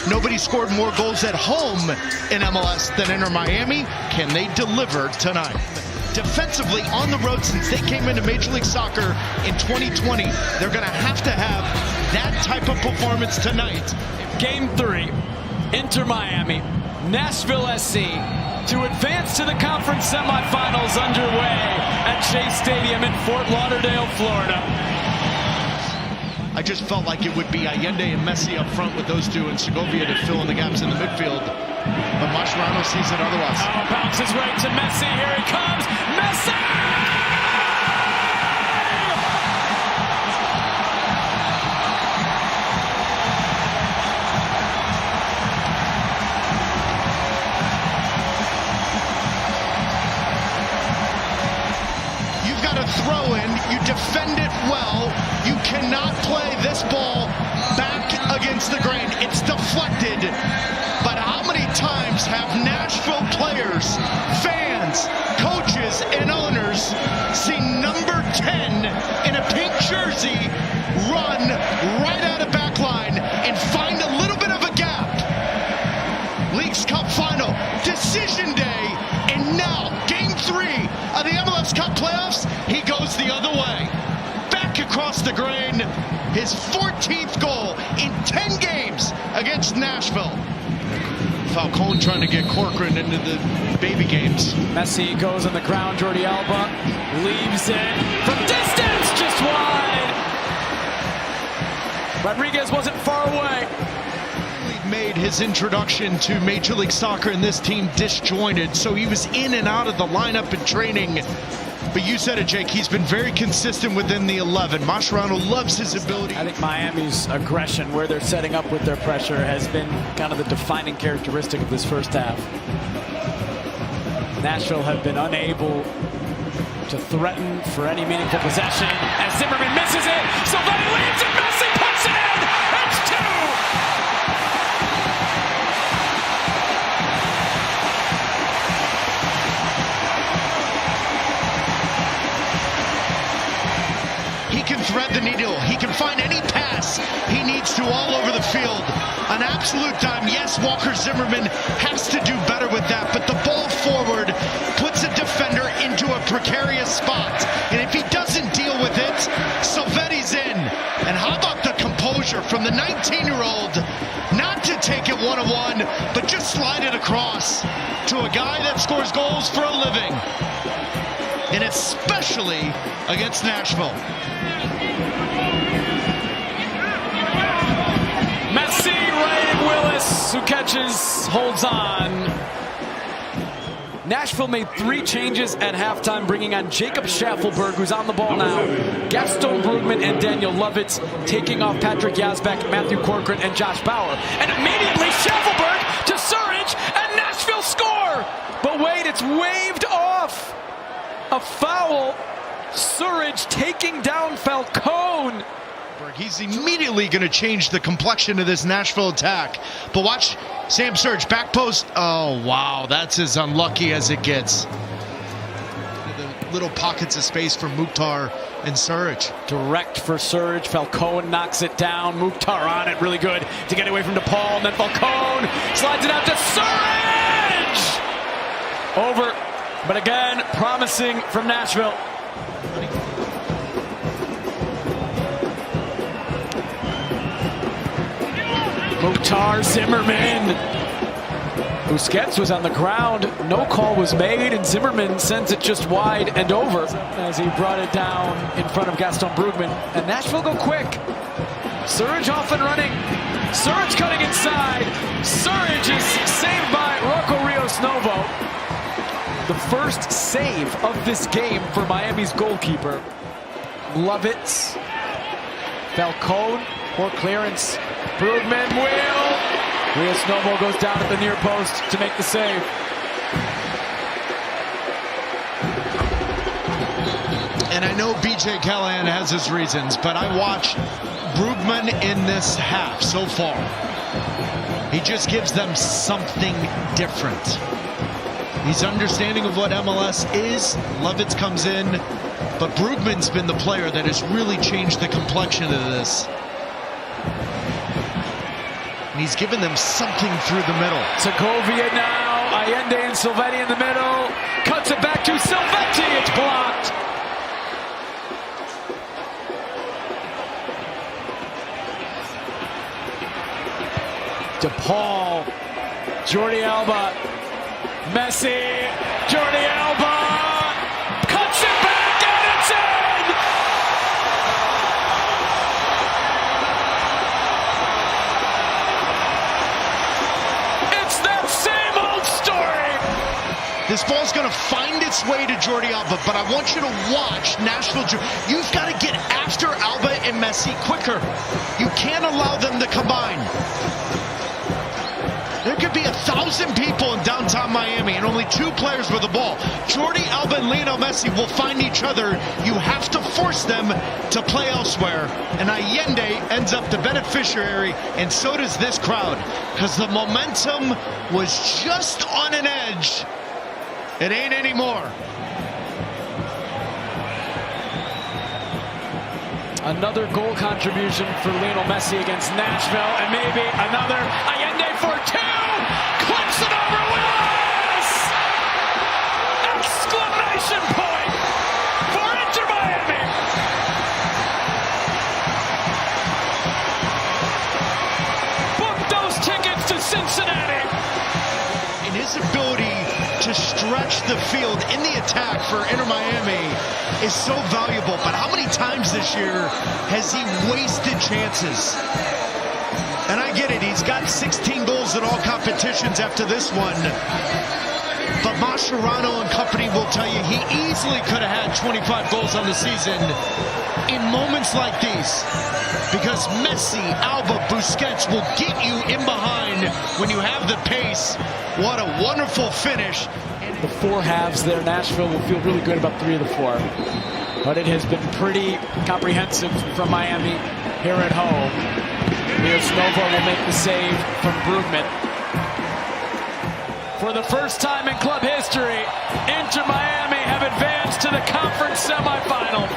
Nobody scored more goals at home in MLS than Inter Miami. Can they deliver tonight? Defensively on the road, since they came into Major League Soccer in 2020, they're going to have that type of performance tonight. Game 3, Inter Miami, Nashville SC to advance to the conference semifinals underway at Chase Stadium in Fort Lauderdale, Florida. I just felt like it would be Allende and Messi up front with those two and Segovia to fill in the gaps in the midfield. But Mascherano sees it otherwise. Oh, bounces right to Messi. Here he comes. Messi! You've got to throw in. You defend it well. You cannot play this ball back against the grain. It's deflected. But how many times have Nashville players, fans, coaches, and owners seen number 10 in a pink jersey run right out of backline and find a little bit of a gap? League's Cup final, decision day, and now game 3 of the MLS Cup Playoffs, he goes the other way. Back across the grain, his 14th goal in 10 games against Nashville. Falcone trying to get Corcoran into the baby games. Messi goes on the ground. Jordi Alba leaves it from distance, just wide. Rodriguez wasn't far away. He made his introduction to Major League Soccer and this team disjointed, so he was in and out of the lineup in training. But you said it, Jake, he's been very consistent within the 11. Mascherano loves his ability. I think Miami's aggression, where they're setting up with their pressure, has been kind of the defining characteristic of this first half. Nashville have been unable to threaten for any meaningful possession. As Zimmerman misses it, Silvetti leads and Messi puts it in! It's 2! He can thread the needle. He can find any pass he needs to all over the field. An absolute dime. Yes, Walker Zimmerman has to do better with that, but the ball forward puts a defender into a precarious spot. And if he doesn't deal with it, Silvetti's in. And how about the composure from the 19-year-old not to take it one-on-one, but just slide it across to a guy that scores goals for a living. And especially against Nashville. Messi, Ryan Willis, who catches, holds on. Nashville made 3 changes at halftime, bringing on Jacob Schaffelberg, who's on the ball now. Gaston Brugman and Daniel Lovitz taking off Patrick Yazbek, Matthew Corcoran, and Josh Bauer. And immediately Schaffelberg to Surridge, and Nashville score! But wait, it's waved off. A foul. Surridge taking down Falcone. He's immediately going to change the complexion of this Nashville attack. But watch Sam Surridge, back post. Oh, wow, that's as unlucky as it gets. The little pockets of space for Mukhtar and Surridge. Direct for Surridge. Falcone knocks it down. Mukhtar on it, really good to get away from DePaul. And then Falcone slides it out to Surridge. Over, but again, promising from Nashville. Mukhtar, Zimmerman. Busquets was on the ground. No call was made, and Zimmerman sends it just wide and over as he brought it down in front of Gaston Brugman. And Nashville go quick. Surridge off and running. Surridge cutting inside. Surridge is saved by Rocco Rios Novo. The first save of this game for Miami's goalkeeper. Lovitz. Falcone. Poor clearance. Brugman will. Rios Novo goes down at the near post to make the save. And I know BJ Callahan has his reasons, but I watched Brugman in this half so far. He just gives them something different. He's understanding of what MLS is. Lovitz comes in, but Brugman's been the player that has really changed the complexion of this. And he's given them something through the middle. Segovia now, Allende and Silvetti in the middle. Cuts it back to Silvetti, it's blocked. DePaul, Jordi Alba, Messi, Jordi Alba, cuts it back and it's in! It's that same old story! This ball's going to find its way to Jordi Alba, but I want you to watch Nashville. You've got to get after Alba and Messi quicker. You can't allow them to combine. There could be 1,000 people in downtown Miami and only 2 players with the ball. Jordi Alba and Lionel Messi will find each other. You have to force them to play elsewhere. And Allende ends up the beneficiary, and so does this crowd, because the momentum was just on an edge. It ain't anymore. Another goal contribution for Lionel Messi against Nashville, and maybe another. Allende for 2! Clips it over Willis! Exclamation point for Inter Miami! Book those tickets to Cincinnati! And his ability to stretch the field in the attack for Inter Miami is so valuable. But how many times this year has he wasted chances? And I get it, he's got 16 goals in all competitions after this one. But Mascherano and company will tell you he easily could have had 25 goals on the season in moments like these. Because Messi, Alba, Busquets will get you in behind when you have the pace. What a wonderful finish. The 4 halves there, Nashville will feel really good about 3 of the 4. But it has been pretty comprehensive from Miami here at home. Here's Nova will make the save from Brugman. For the first time in club history, Inter Miami have advanced to the conference semifinal.